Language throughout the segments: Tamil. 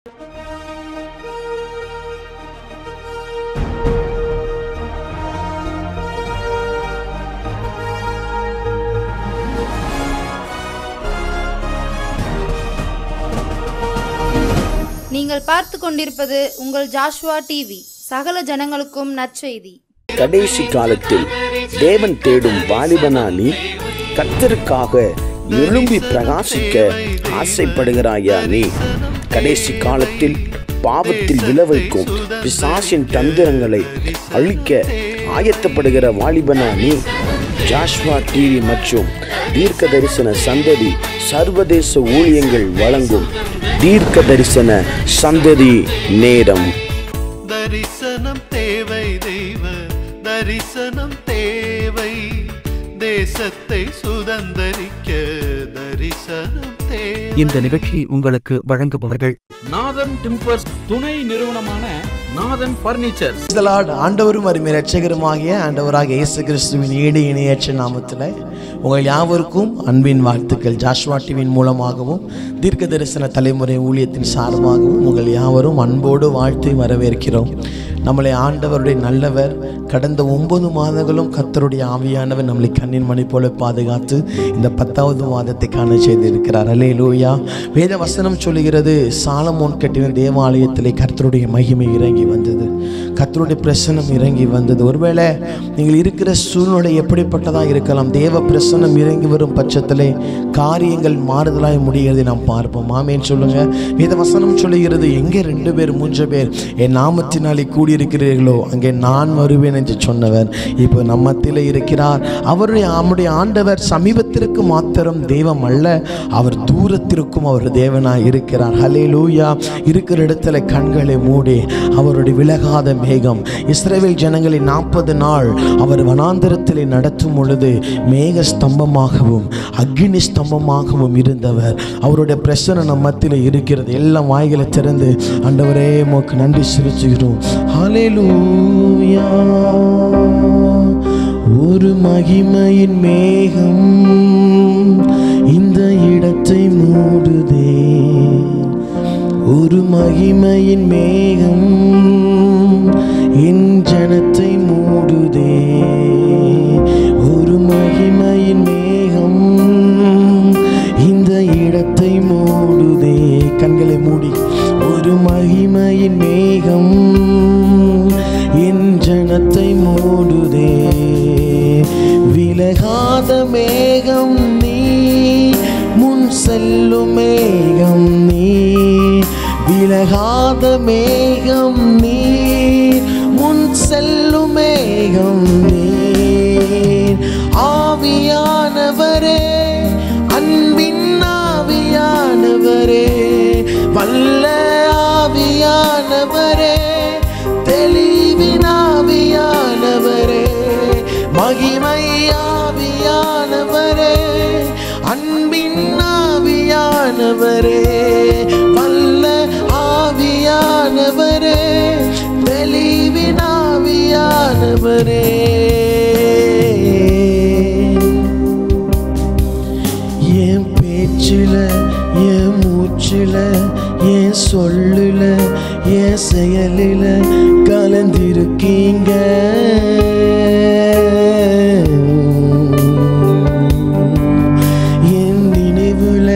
நீங்கள் பார்த்து கொண்டிருப்பது உங்கள் ஜாஷ்வா டிவி, சகல ஜனங்களுக்கும் நற்செய்தி. கடைசி காலத்தில் தேவன் தேடும் வாலிபனா நீ? கர்த்தருக்காக எழும்பி பிரகாசிக்க ஆசைப்படுகிறாயா நீ? கடைசி காலத்தில் பாவத்தில் விளைவிக்கும் பிசாசின் தந்திரங்களை அழிக்க ஆயத்தப்படுகிற வாலிபனா நீ? ஜாஷ்வா டிவி மற்றும் தீர்க்க தரிசன சந்ததி சர்வதேச ஊழியங்கள் வழங்கும் தீர்க்க தரிசன சந்ததி நேரம். தரிசனம் தேவை, தெய்வ தரிசனம் தேவை, தேசத்தை சுதந்தரிக்க தரிசனம் தேவை. இந்த நிகழ்ச்சி உங்களுக்கு வழங்குபவர்கள் நாதன் டிம்பர்ஸ் துணை நிறுவனமான நாதன் பர்னிச்சர். ஆண்டவரும் அருமை இரட்சகருமாகிய ஆண்டவராக இயேசு கிறிஸ்துவின் ஈடு இணையற்ற நாமத்தில் உங்கள் யாவருக்கும் அன்பின் வாழ்த்துக்கள். ஜாஷ்வா டிவியின் மூலமாகவும் தீர்க்க தரிசன தலைமுறை ஊழியத்தின் சார்பாகவும் உங்கள் யாவரும் அன்போடு வாழ்த்து வரவேற்கிறோம். நம்மளை ஆண்டவருடைய நல்லவர். கடந்த 9 மாதங்களும் கர்த்தருடைய ஆவியானவர் நம்மளை கண்ணின் மணி போல பாதுகாத்து இந்த 10வது மாதத்தை காண செய்திருக்கிறார். அல்லேலூயா. வேத வசனம் சொல்லுகிறது, சாலமோன் கட்டின தேவாலயத்திலே கர்த்தருடைய மகிமை இறங்கி வந்தது, கர்த்தருடைய பிரசன்னம் இறங்கி வந்தது. ஒருவேளை நீங்கள் இருக்கிற சூழ்நிலை எப்படிப்பட்டதாக இருக்கலாம், தேவ பிரசன்னம் இறங்கி வரும் பட்சத்திலே காரியங்கள் மாறுதலாய் முடிகிறதை நாம் பார்ப்போம். ஆமேன் சொல்லுங்க. வேத வசனம் சொல்லுகிறது, எங்கே 2 பேர் 3 பேர் என் நாமத்தினாலே கூடியிருக்கிறீர்களோ அங்கே நான் வருவேன் என்று சொன்னவர் இப்போ நம்மத்திலே இருக்கிறார். நம்முடைய ஆண்டவர் சமீபத்திற்கு மாத்திரம் தெய்வம் அல்ல, அவர் தூரத்திற்கும் அவர் தேவனாய் இருக்கிறார். ஹல்லேலூயா. இருக்கிற இடத்துல கண்களை மூடி அவருடைய விலகாத மேகம் இஸ்ரவேல் ஜனங்களை 40 நாள் அவர் வனாந்தரத்திலே நடத்தும் பொழுது மேக ஸ்தம்பமாகவும் அக்னி ஸ்தம்பமாகவும் இருந்தவர். அவருடைய பிரசன்னம் நம்ம மத்தியில் இருக்கிறது. எல்லாம் வாய்களை திறந்து ஆண்டவரே உமக்கு நன்றி செலுத்துகிறோம். ஹல்லேலூயா. ஒரு மகிமையின் மேகம் இந்த இடத்தை மூடுதே, ஒரு மகிமையின் மேகம் என் ஜனத்தை மூடுதே, ஒரு மகிமையின் மேகம் இந்த இடத்தை மூடுதே. கண்களை மூடி, ஒரு மகிமையின் மேகம் என் ஜனத்தை மூடுதே, விலகாத மேகம் நீ, முன் செல்லும் மேகம் நீ, விலகாத மேகம் நீ, முன் செல்லும் மேகம் நீ. ஆவியானவரே, அன்பின் ஆவியானவரே, வல்ல ஆவியானவரே, தெளிவின் ஆவியானவரே, மகிமை ஆவியானவரே, அன்பின் ஆவியானவரே, வல்ல ஆவியானவரே, தெளிவின் ஆவியானவரே. என் பேச்சில, என் மூச்சில, என் சொல்லுல, என் செயலில கலந்திருக்கீங்க. என் நினைவுல,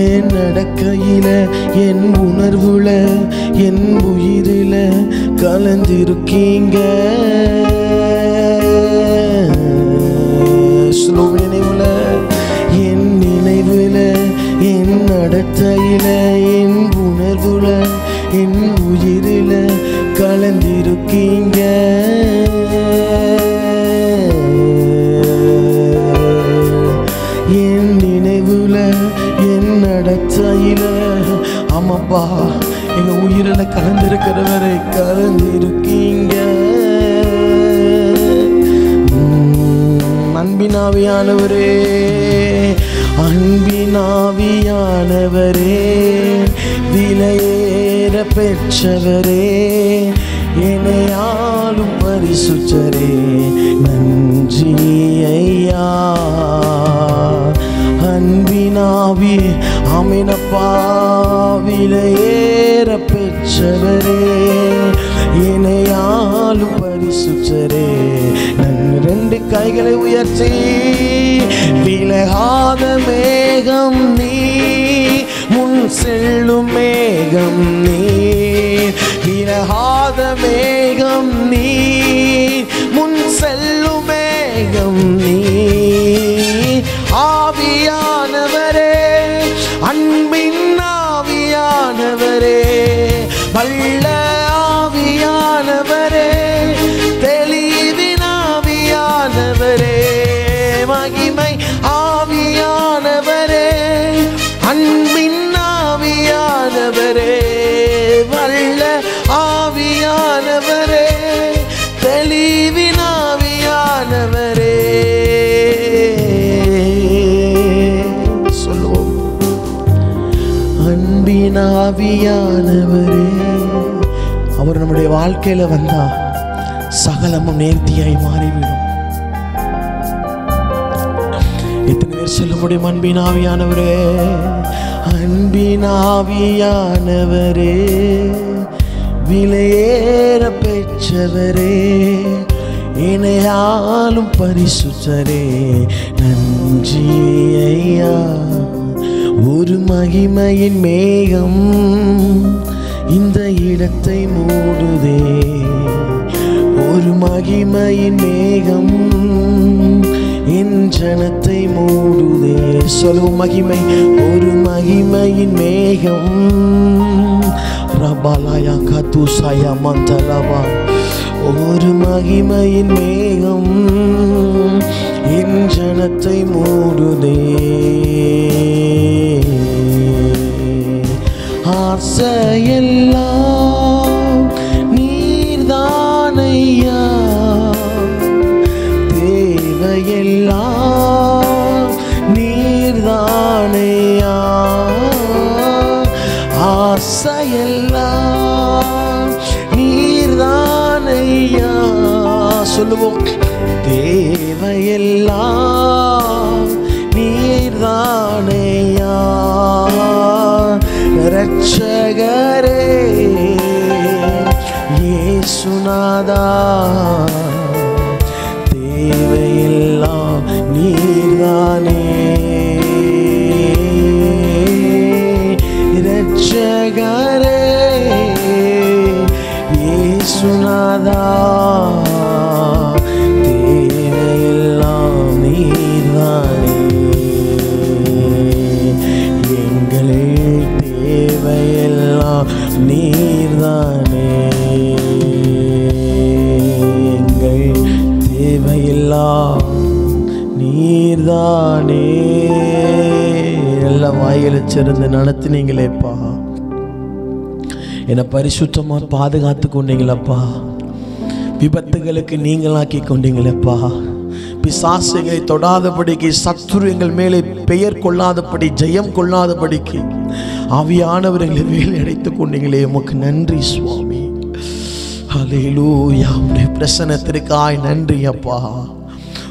என் நடக்கையில, என் உணர்வுல, என் உயிரில கலந்திருக்கீங்க. நினைவுல, என் நினைவுல, என் நடத்தையில, என் உணர்வுல, என் உயிரில கலந்திருக்கீங்க. என் நினைவுல, என் நடத்தையில, ஆமாப்பா எங்க உயிரில கலந்திருக்கிறவரை கலந்திருக்கீங்க. அன்பினாவியானவரே, அன்பினாவியானவரே, விலையேற பெற்றவரே, என்னையாளும் பரிசுத்தரே, நன்றி ஐயா. அன்பினாவி அமினப்பா, விலையேற மேகம் நீர், விலகாத மேகம் நீர், முன் செல்லும் மேகம் நீர். ஆவியானவரே, அன்பின் ஆவியானவரே, வல்ல ஆவியானவரே, தெளிவின் ஆவியானவரே, மகிமை ஆவியானவரே, அன்பின் ஆவியானவரே, வல்ல ஆவியானவரே, தெளிவின் ஆவியானவரே. சொல்லுவோம். அன்பின் ஆவியானவரே. அவர் நம்முடைய வாழ்க்கையில வந்தா சகலமும் நேர்த்தியாய் மாறிவிடும். எத்தனை பேர் சொல்ல முடியும்? அன்பின் ஆவியானவரே, அன்பின் ஆவியானவரே, விலையேற பெற்றவரே, இணையாலும் பரிசுத்தரே, நன்றி ஐயா. ஒரு மகிமையின் மேகம் இந்த இடத்தை மூடுதே, ஒரு மகிமையின் மேகம் என் ஜனத்தை மூடுதே. சொல்லும் மகிமை, ஒரு மகிமையின் மேகம். ரபாலாயா கத்துசாயா மந்தலவா, ஒரு மகிமையின் மேகம் என் ஜனத்தை மூடுதே. ஆசையெல்லாம் நீர்தானையா, தேவையெல்லாம் நீர்தானையா. ஆசையெல்லாம் நீர்தானையா. சொல்லுவோம். தேவையெல்லாம் நீர்தானையா. ரட்சகரே இயேசுநாதா, தேவையெல்லாம் நீர்தானே. ரட்சகரே இயேசுநாதா, தேவையெல்லாம் நீர்தானே. எங்கள் தேவையெல்லாம் நீர்தானே, எங்கள் தேவையெல்லாம் நீர்தானே. எல்லாம் வாயிலிருந்து நடத்தினீங்களேப்பா, என்னை பரிசுத்தமா பாதுகாத்து கொண்டீங்களப்பா, விபத்துகளுக்கு நீங்களாக்கி கொண்டீங்களேப்பா, பிசாசுகளை தொடாதபடிக்கு, சத்துரு எங்கள் மேலே பெயர் கொள்ளாதபடி, ஜெயம் கொள்ளாதபடிக்கு ஆவியானவர்களை வேலை அடைத்துக் கொண்டீங்களே, உமக்கு நன்றி சுவாமி. ஹல்லேலூயா. உம்முடைய பிரசன்னத்திற்காய் நன்றி அப்பா,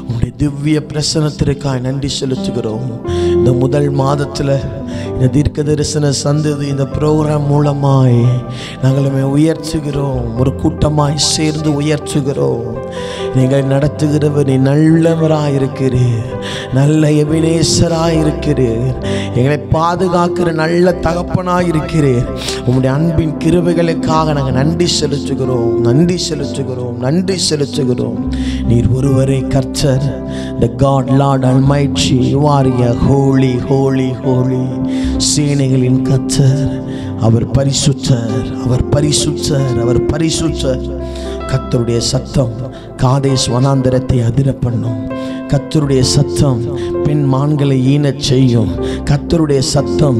உம்முடைய திவ்ய பிரசன்னத்திற்காய் நன்றி செலுத்துகிறோம். இந்த முதல் மாதத்தில் இந்த தீர்க்க தரிசன சந்ததி இந்த ப்ரோக்ராம் மூலமாய் நாங்கள் உயர்த்துகிறோம், ஒரு கூட்டமாய் சேர்ந்து உயர்த்துகிறோம். நீங்கள் நடத்துகிறவர் நீ நல்லவராயிருக்கிறீர், நல்ல எபினேசராயிருக்கிறீர், எங்களை பாதுகாக்கிற நல்ல தகப்பனாயிருக்கிறீர். உம்முடைய அன்பின் கிருபைகளுக்காக நாங்கள் நன்றி செலுத்துகிறோம், நன்றி செலுத்துகிறோம், நன்றி செலுத்துகிறோம். நீர் ஒருவரே கர்த்தர், the God Lord Almighty, you are a holy holy holy. சேனைகளின் கர்த்தர், அவர் பரிசுத்தர், அவர் பரிசுத்தர், அவர் பரிசுத்தர். கர்த்தருடைய சத்தம் காதேஸ் வனாந்தரத்தை அதிர பண்ணும், கர்த்தருடைய சத்தம் பெண் மான்களை ஈனச் செய்யும், கர்த்தருடைய சத்தம்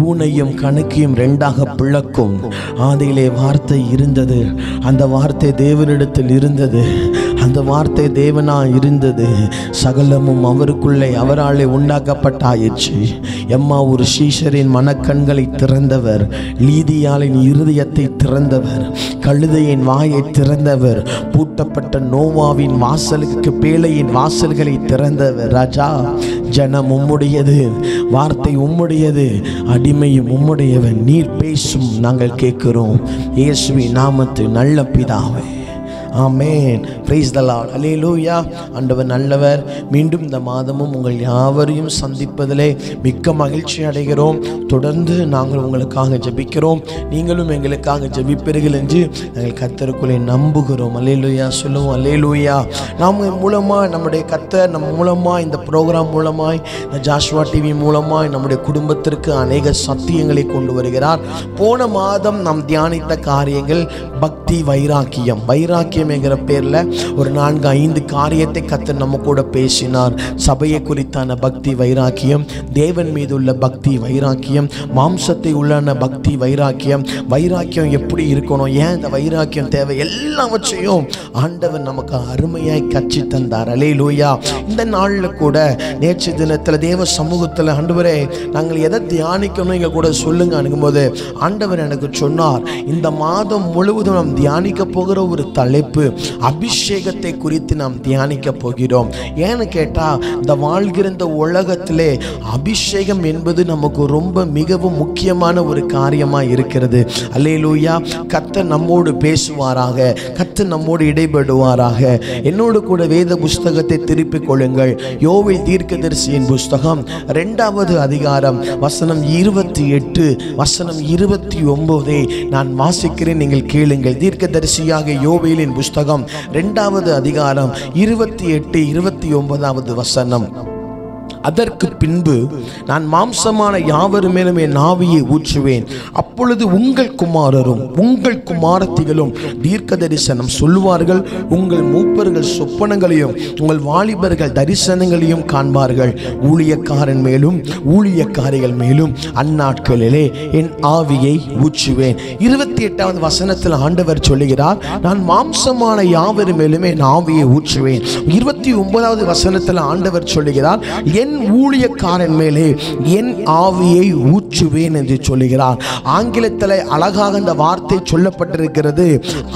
ஊனையும் கணக்கையும் ரெண்டாக பிளக்கும். ஆதியிலே வார்த்தை இருந்தது, அந்த வார்த்தை தேவனிடத்தில் இருந்தது, அந்த வார்த்தை தேவனாய் இருந்தது, சகலமும் அவருக்குள்ளே அவராலே உண்டாக்கப்பட்டாயிற்று. எம்மா ஒரு சீஷரின் மனக்கண்களை திறந்தவர், லீதியாளின் இருதயத்தை திறந்தவர், கழுதையின் வாயை திறந்தவர், பூட்டப்பட்ட நோவாவின் வாசலுக்கு பேழையின் வாசல்களை திறந்தவர். ராஜா, ஜனம் உம்முடையது, வார்த்தை உம்முடையது, அடிமையும் உம்முடையவன். நீர் பேசும், நாங்கள் கேட்கிறோம். இயேசுவின் நாமத்தில் நல்ல பிதாவே, ஆமென். Praise the Lord. அல்லேலூயா. ஆண்டவர் நல்லவர். மீண்டும் இந்த மாதமும் உங்கள் யாவரையும் சந்திப்பதிலே மிக்க மகிழ்ச்சி அடைகிறோம். தொடர்ந்து நாங்கள் உங்களுக்காக ஜெபிக்கிறோம், நீங்களும் எங்களுக்காக ஜெபிப்பீர்கள் என்று நாங்கள் கர்த்தருக்குள்ளே நம்புகிறோம். அல்லேலூயா சொல்லுவோம். அல்லேலூயா. நாம் மூலமாக நம்முடைய கர்த்தர் நம் மூலமாக இந்த ப்ரோக்ராம் மூலமாய் இந்த ஜாஷ்வா டிவி மூலமாய் நம்முடைய குடும்பத்திற்கு அநேக சத்தியங்களை கொண்டு வருகிறார். போன மாதம் நாம் தியானித்த காரியங்கள் பக்தி, வைராக்கியம் என்கிற பேரில் ஒரு 4-5 காரியத்தை கர்த்தர் நம்ம கூட பேசினார். சபையை குறித்தான பக்தி வைராக்கியம், தேவன் மீது உள்ள பக்தி வைராக்கியம், மாம்சத்தை உள்ளான பக்தி வைராக்கியம் எப்படி இருக்கணும், ஏன் இந்த வைராக்கியம் தேவை, எல்லாவற்றையும் ஆண்டவர் நமக்கு அருமையாய் கற்று தந்தார். அல்லேலூயா. இந்த நாளில் கூட நேற்று தினத்தில் தேவ சமூகத்தில் ஆண்டவரே நாங்கள் எதை தியானிக்கணும் எங்க கூட சொல்லுங்க அனுகும்போது ஆண்டவர் எனக்கு சொன்னார், இந்த மாதம் முழுவதும் நாம் தியானிக்க போகிற ஒரு தலைப்பு அபிஷேகத்தை குறித்து நாம் தியானிக்க போகிறோம். ஏன்னு கேட்டா இந்த வாழ்கிற இந்த உலகத்திலே அபிஷேகம் என்பது நமக்கு ரொம்ப மிகவும் முக்கியமான ஒரு காரியமா இருக்கிறது. அல்லேலூயா. கர்த்தர் நம்மோடு பேசுவாராக, கர்த்தர் நம்மோடு இடைபடுவாராக. என்னோடு கூட வேத புஸ்தகத்தை திருப்பிக் கொள்ளுங்கள். யோவேல் தீர்க்கதரிசியின் புஸ்தகம் 2வது அதிகாரம் வசனம் 28 வசனம் 29 நான் வாசிக்கிறேன், நீங்கள் கேளுங்கள். தீர்க்கதரிசியாக யோவேலின் புஸ்தகம் 2வது அதிகாரம் 28-29 வசனம். அதற்கு பின்பு நான் மாம்சமான யாவர் மேலும் என் ஆவியை ஊற்றுவேன். அப்பொழுது உங்கள் குமாரரும் உங்கள் குமாரத்திகளும் தீர்க்க தரிசனம் சொல்லுவார்கள். உங்கள் மூப்பர்கள் சொப்பனங்களையும் உங்கள் வாலிபர்கள் தரிசனங்களையும் காண்பார்கள். ஊழியக்காரன் மேலும் ஊழியக்காரிகள் மேலும் அந்நாட்களிலே என் ஆவியை ஊற்றுவேன். 28வது வசனத்தில் ஆண்டவர் சொல்லுகிறார், நான் மாம்சமான யாவர் மேலும் என் ஆவியை ஊற்றுவேன். 29வது வசனத்தில் ஆண்டவர் சொல்லுகிறார், என் ஊழியக்காரன் மேலே என் ஆவியை ஊற்றுவேன் என்று சொல்லுகிறார். ஆங்கிலத்தில் அழகாக அந்த வார்த்தை சொல்லப்பட்டிருக்கிறது,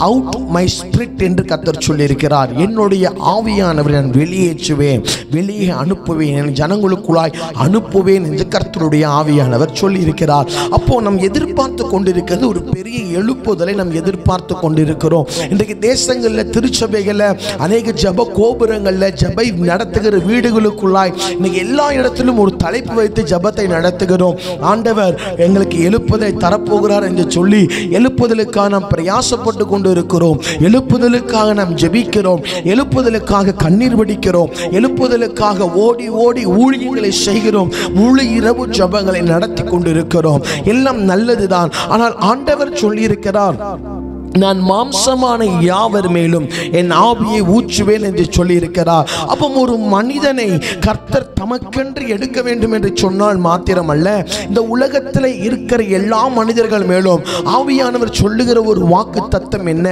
அவுட் மை ஸ்பிரிட் என்று கர்த்தர் சொல்லியிருக்கிறார். என்னுடைய ஆவியானவரை நான் வெளியேற்றுவேன், வெளியே அனுப்புவேன், என் ஜனங்களுக்குள்ளாய் அனுப்புவேன் என்று கர்த்தருடைய ஆவியானவர் சொல்லியிருக்கிறார். அப்போ நாம் எதிர்பார்த்து கொண்டிருக்கிறது ஒரு பெரிய எழுப்புதலை நாம் எதிர்பார்த்து கொண்டிருக்கிறோம். இன்றைக்கு தேசங்களில் திருச்சபைகளில் அநேக ஜப கோபுரங்களில் ஜபை நடத்துகிற வீடுகளுக்குள்ளாய் இன்னைக்கு எல்லா இடத்திலும் ஒரு தலைப்பு வைத்து ஜபத்தை நடத்துகிறோம். ஆண்டவர் எங்களுக்கு எழுப்புதலை தரப்போகிறார் என்று சொல்லி எழுப்புதலுக்காக நாம் பிரயாசப்பட்டு கொண்டு இருக்கிறோம். எழுப்புதலுக்காக நாம் ஜெபிக்கிறோம், எழுப்புதலுக்காக கண்ணீர் வடிக்கிறோம், எழுப்புதலுக்காக ஓடி ஓடி ஊழியங்களை செய்கிறோம், முழு இரவு ஜபங்களை நடத்தி கொண்டு இருக்கிறோம். எல்லாம் நல்லதுதான். ஆனால் ஆண்டவர் சொல்லியிருக்கிறார், நான் மாம்சமான யாவர் மேலும் என் ஆவியை ஊற்றுவேன் என்று சொல்லியிருக்கிறார். அப்போ ஒரு மனிதனை கர்த்தர் தமக்கென்று எடுக்க வேண்டும் என்று சொன்னால் மாத்திரமல்ல, இந்த உலகத்தில் இருக்கிற எல்லா மனிதர்கள் மேலும் ஆவியானவர் சொல்லுகிற ஒரு வாக்கு தத்தம் என்ன,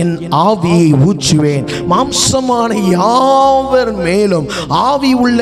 என் ஆவியை ஊற்றுவேன். மாம்சமான யாவர் மேலும், ஆவி உள்ள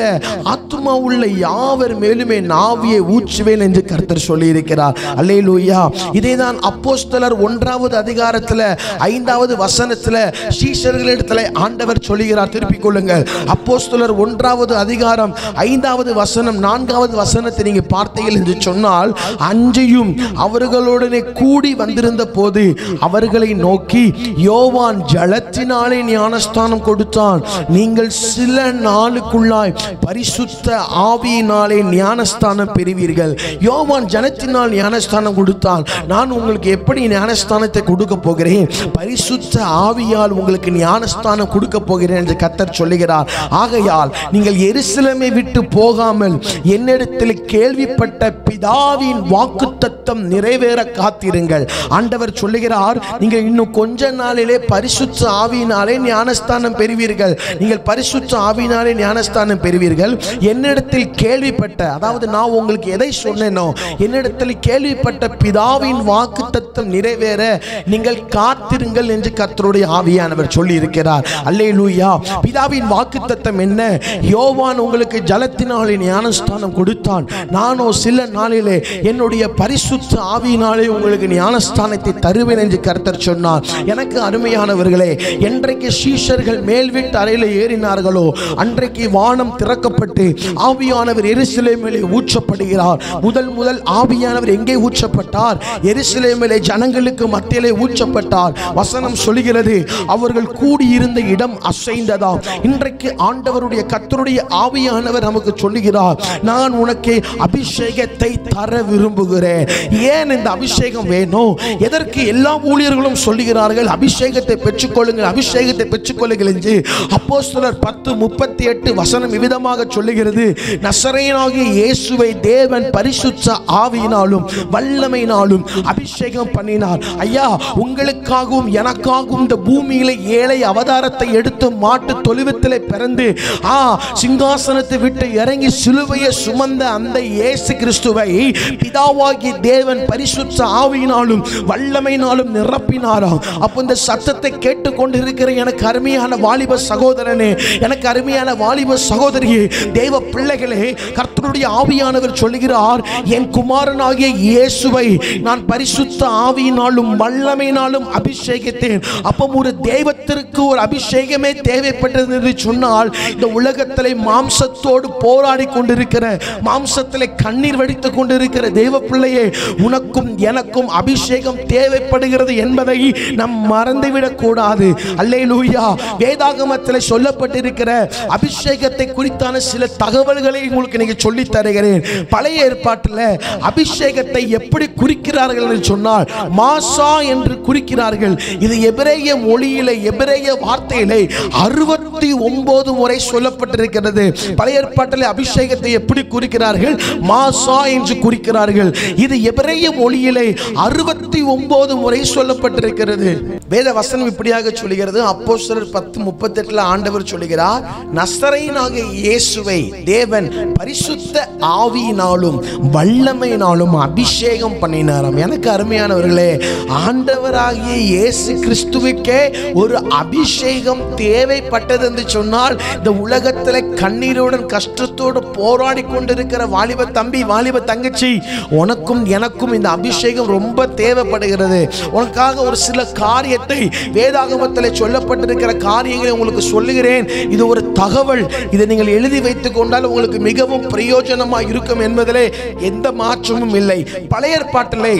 ஆத்மா உள்ள யாவர் மேலும் என் ஆவியை ஊற்றுவேன் என்று கர்த்தர் சொல்லியிருக்கிறார். அல்லேலூயா. இதேதான் அப்போஸ்தலர் 1வது அதிகாரத்தில் 5வது வசனத்தில் சீஷர்களிடத்தில் ஆண்டவர் சொல்லுகிறார். திருப்பிக் கொள்ளுங்கள். அப்போஸ்தலர் 1வது அதிகாரம் 5வது வசனம் 4வது வசனத்தை நீங்க பார்த்தீர்கள் என்று சொன்னால், அன்றியும் அவர்களுடனே கூடி வந்திருந்த போது அவர்களை நோக்கி, யோவான் ஜலத்தினாலே ஞானஸ்தானம் கொடுத்தான், நீங்கள் சில நாளுக்குள்ளாய் பரிசுத்த ஆவியினாலே ஞானஸ்தானம் பெறுவீர்கள். யோவான் ஜலத்தினால் ஞானஸ்தானம் கொடுத்தான், நான் உங்களுக்கு எப்படி ஞானஸ்தானத்தை கொடுக்க போகிறேன், பரிசுத்த ஆவியால் உங்களுக்கு ஞானஸ்தானம் கொடுக்க போகிறேன் என்று கர்த்தர் சொல்லுகிறார். ஆகையால் நீங்கள் எருசலேமை விட்டு போகாமல் என்னிடத்தில் கேள்விப்பட்ட பிதாவின் வாக்குத்தத்தம் நிறைவேற காத்திருங்கள். ஆண்டவர் சொல்லுகிறார், நீங்கள் இன்னும் கொஞ்ச நாளிலே பரிசுத்த ஆவியினாலே ஞானஸ்தானம் பெறுவீர்கள். நீங்கள் பரிசுத்த ஆவியினாலே ஞானஸ்தானம் பெறுவீர்கள். என்னிடத்தில் கேள்விப்பட்ட, அதாவது நான் உங்களுக்கு எதை சொன்னேனோ, என்னிடத்தில் கேள்விப்பட்ட பிதாவின் வாக்குத்தத்தம் நிறைவேற நீங்கள் காத்திருங்கள் என்று கர்த்தருடைய ஆவியானவர் சொல்லி இருக்கிறார். அல்லேலூயா. பிதாவின் வாக்குத்தத்தம் என்ன? யோவான் உங்களுக்கு ஜலத்தினாலே ஞானஸ்தானம் கொடுத்தான், நானோ சில நாளிலே என்னுடைய பரிசுத்த ஆவியினாலே உங்களுக்கு ஞானஸ்தானத்தை தருவேன் என்று கர்த்தர் சொன்னார். எனக்கு அருமையானவர்களே, என்றைக்கு சீஷர்கள் மேல் வீட்டு அறையில் ஏறினார்களோ அன்றைக்கு வானம் திறக்கப்பட்டு ஆவியானவர் எருசலேமிலே ஊற்றப்படுகிறார். முதல் ஆவியானவர் எங்கே ஊற்றப்பட்டார்? எருசலேமிலே ஜனங்களுக்கு மத்தியிலே ஊற்ற ஊற்றப்பட்டார். வசனம் சொல்லுகிறது அவர்கள் கூடியிருந்த இடம் அசைந்ததாம். இன்றைக்கு ஆண்டவருடைய கர்த்தருடைய ஆவியானவர் நமக்கு சொல்லுகிறார், நான் உனக்கு அபிஷேகத்தை தர விரும்புகிறேன். ஏன் இந்த அபிஷேகம் வேணும்? எதற்கு எல்லா ஊழியர்களும் சொல்லுகிறார்கள் அபிஷேகத்தை பெற்றுக்கொள்ளுங்கள், அபிஷேகத்தை பெற்றுக்கொள்ளுங்கள் என்று. அப்போஸ்தலர் 10:38 வசனம் விதமாக சொல்லுகிறது, நசரேயனாகிய இயேசுவை தேவன் பரிசுத்த ஆவியினாலும் வல்லமையினாலும் அபிஷேகம் பண்ணினார். ஐயா, உங்களுக்காகவும் எனக்காகவும் இந்த பூமியில ஏழை அவதாரத்தை எடுத்து மாட்டு தொழுவத்திலே பிறந்து சிங்காசனத்தை விட்டு இறங்கி சிலுவையை சுமந்த அந்த இயேசு கிறிஸ்துவை பிதாவாகிய தேவன் பரிசுத்த ஆவியினாலும் வல்லமையினாலும் நிரப்பினாராம். அப்போ இந்த சத்தத்தை கேட்டுக்கொண்டிருக்கிற எனக்கு அருமையான வாலிப சகோதரனே, எனக்கு அருமையான வாலிப சகோதரியே, தேவ பிள்ளைகளே, கர்த்தருடைய ஆவியானவர் சொல்லுகிறார், என் குமாரனாகிய இயேசுவை நான் பரிசுத்த ஆவியினாலும் வல்லமையினாலும் அபிஷேகித்தேன். அப்போ ஒரு தெய்வத்திற்கு ஒரு அபிஷேகமே தேவைப்பட்டது என்று சொன்னால், இந்த உலகத்திலே மாம்சத்தோடு போராடி கொண்டிருக்கிற, மாம்சத்திலே கண்ணீர் வடித்துக் கொண்டிருக்கிற தேவ பிள்ளையே, உனக்கும் எனக்கும் அபிஷேகம் தேவைப்படுகிறது என்பதை நாம் மறந்துவிடக் கூடாது. அல்லேலூயா. வேதாகமத்தில் சொல்லப்பட்டிருக்கிற அபிஷேகத்தை குறித்தான சில தகவல்களை உங்களுக்கு நீங்க சொல்லி தருகிறேன். பழைய ஏற்பாட்டில் அபிஷேகத்தை எப்படி குறிக்கிறார்கள் என்று சொன்னால், மாசா என்று குறிக்கிறார்கள். இது எபிரேய மொழியிலே, எபிரேய வார்த்தையிலே 69 முறை சொல்லப்பட்டிருக்கிறது. பழைய ஏற்பாட்டில் அபிஷேகத்தை எப்படி குறிக்கிறார்கள்? மாசா என்று குறிக்கிறார்கள். இது எபிரேய மொழியிலே 69 முறை சொல்லப்பட்டிருக்கிறது. வேத வசனம் இப்படியாக சொல்லுகிறது. அப்போஸ்தலர் 10:38 ஆண்டவர் சொல்லுகிறார், நசரேயனாகிய இயேசுவை தேவன் பரிசுத்த ஆவியினாலும் வல்லமையினாலும் அபிஷேகம் பண்ணினாராம். எனக்கு அருமையானவர்களே, ஆண்டவராகிய இயேசு கிறிஸ்துவுக்கே ஒரு அபிஷேகம் தேவைப்பட்டது என்று சொன்னால், இந்த உலகத்தில் கண்ணீருடன் கஷ்டத்தோடு போராடி கொண்டிருக்கிற வாலிப தம்பி, வாலிப தங்கச்சி, உனக்கும் எனக்கும் இந்த அபிஷேகம் ரொம்ப தேவைப்படுகிறது. உனக்காக ஒரு சில காரியத்தை வேதாகமத்தில் சொல்லப்பட்டிருக்கிற காரியங்களை உங்களுக்கு சொல்லுகிறேன். இது ஒரு தகவல். இதை நீங்கள் எழுதி வைத்துக் கொண்டால் உங்களுக்கு மிகவும் பிரயோஜனமாக இருக்கும் என்பதிலே எந்த மாற்றமும் இல்லை. பழைய ஏற்பாட்டிலே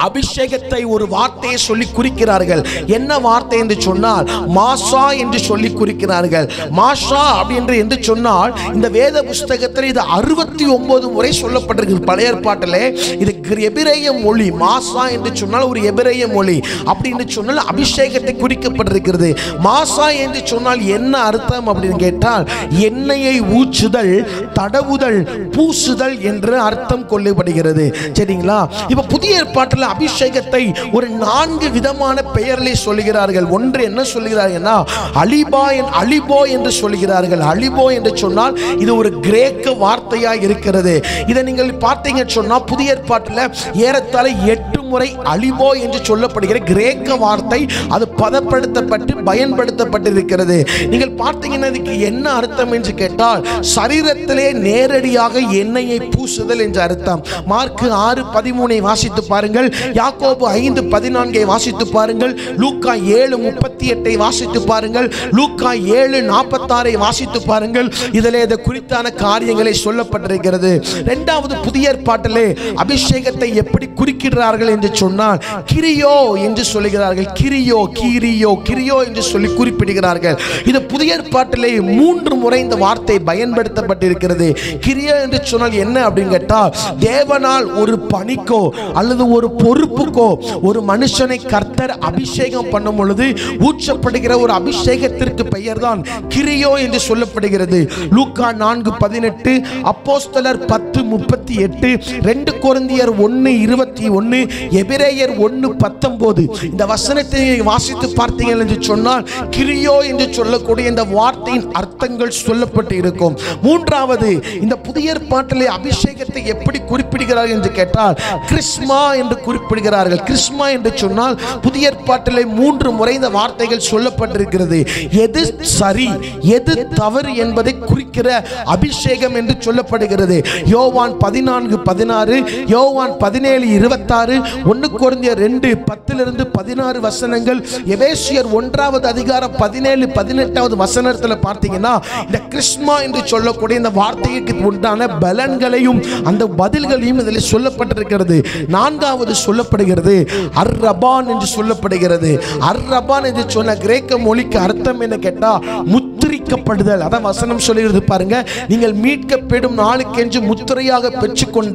அபிஷேகத்தை ஒரு வார்த்தையை சொல்லி குறிக்கிறார்கள். என்ன வார்த்தை என்று சொன்னால், மாசா என்று சொல்லி குறிக்கிறார்கள். மாஷா அப்படி என்று சொன்னால், இந்த வேத புஸ்தகத்தில் இது 69 முறை சொல்லப்பட்டிருக்கு. பழைய ஏற்பாட்டிலே இது எபிரேய மொழி. மாசா என்று சொன்னால் ஒரு எபிரேய மொழி. அப்படி என்று சொன்னால் அபிஷேகத்தை குறிக்கப்பட்டிருக்கிறது. மாசா என்று சொன்னால் என்ன அர்த்தம் அப்படின்னு கேட்டால், எண்ணெயை ஊற்றுதல், தடவுதல், பூசுதல் என்று அர்த்தம் கொள்ளப்படுகிறது. சரிங்களா? இப்ப புதிய ஏற்பாட்டில் அபிஷேகத்தை ஒரு 4 விதமான பெயர்களை சொல்லுகிறார்கள். ஒன்று என்ன சொல்லுகிறார்கள்? அலிபோ என்று சொல்லுகிறார்கள். அலிபோ என்று சொன்னால் இது ஒரு கிரேக்க வார்த்தையாக இருக்கிறது. இதை நீங்கள் பார்த்தீங்க சொன்னா புதிய ஏற்பாட்டில் ஏறத்தாழ 8 முறை அலிபோ என்று சொல்லப்படுகிற கிரேக்க வார்த்தை அது பதப்படுத்தப்பட்டு பயன்படுத்தப்பட்டிருக்கிறது. நீங்கள் பார்த்தீங்கன்னா இதுக்கு என்ன அர்த்தம் என்று கேட்டால், சரீரத்திலே நேரடியாக எண்ணெயை பூசுதல் என்று அர்த்தம். மார்க் 6:13 வாசித்து பாருங்கள். யாக்கோபு 5:14 வாசித்து பாருங்கள். லூக்கா 7:38 வாசித்து பாருங்கள். லூக்கா 7:46 வாசித்து பாருங்கள். இதிலே இந்த குறித்தான காரியங்களை சொல்லப்பட்டிருக்கிறது. இரண்டாவது, புதிய ஏற்பாட்டிலே அபிஷேகத்தை எப்படி குறிக்கிறார்கள் என்று சொன்னால், கிரியோ என்று சொல்லுகிறார்கள். கிரியோ கிரியோ கிரியோ என்று சொல்லி குறிப்பிடுகிறார்கள். இது புதிய ஏற்பாட்டிலே 3 முறை இந்த வார்த்தை பயன்படுத்தப்பட்டிருக்கிறது. கிரியோ என்று சொன்னால் என்ன அப்படின்னு கேட்டால், தேவனால் ஒரு பணிக்கோ அல்லது ஒரு பொறுப்புக்கோ ஒரு மனுஷனை கர்த்தர் அபிஷேகம் பண்ணும் பொழுது ஊற்றப்படுகிற ஒரு அபிஷேகத்திற்கு பெயர் தான் கிரியோ என்று சொல்லப்படுகிறது. லூக்கா 4:18, அப்போஸ்தலர் 10:38, 2 கொரிந்தியர் 1:21, எபிரேயர் 1:19 இந்த வசனத்தை வாசித்து பார்த்தீர்கள் என்று சொன்னால் கிரியோ என்று சொல்லக்கூடிய இந்த வார்த்தையின் அர்த்தங்கள் சொல்லப்பட்டு இருக்கும். மூன்றாவது, இந்த புதிய ஏற்பாட்டிலே அபிஷேகத்தை எப்படி குறிப்பிடுகிறார்கள் என்று கேட்டால், கிறிஸ்மா என்று குறிப்பிடுகிறார்கள். கிறிஸ்மா என்று சொன்னால் புதிய ஏற்பாட்டிலே 3 முறை இந்த வார்த்தைகள் சொல்லப்பட்டிருக்கிறது. எது சரி எது தவறு என்பதை குறிக்கிற அபிஷேகம் என்று சொல்லப்படுகிறது. யோவான் 14:16, யோவான் 17:26, 1 கொரிந்தியர் 2:10-16 வசனங்கள், எபேசியர் 1வது அதிகாரம் 17-18 வசனத்தில் பார்த்தீங்கன்னா இந்த கிறிஸ்மா என்று சொல்லக்கூடிய இந்த வார்த்தைக்கு உண்டான பலன்களையும் அந்த பதில்களையும் இதில் சொல்லப்பட்டிருக்கிறது. 4வது சொல்லப்படுகிறது அர்ரபான் என்று சொல்லப்படுகிறது. அர்ரபான் என்று சொன்ன கிரேக்க மொழிக்கு அர்த்தம் என்ன கேட்டா முத்திரிக்கப்படுதல். அதான் வசனம் சொல்லுகிறது பாருங்க, நீங்கள் மீட்கப்படும் நாளுக்கென்று முத்திரையாக பெற்றுக்கொண்ட.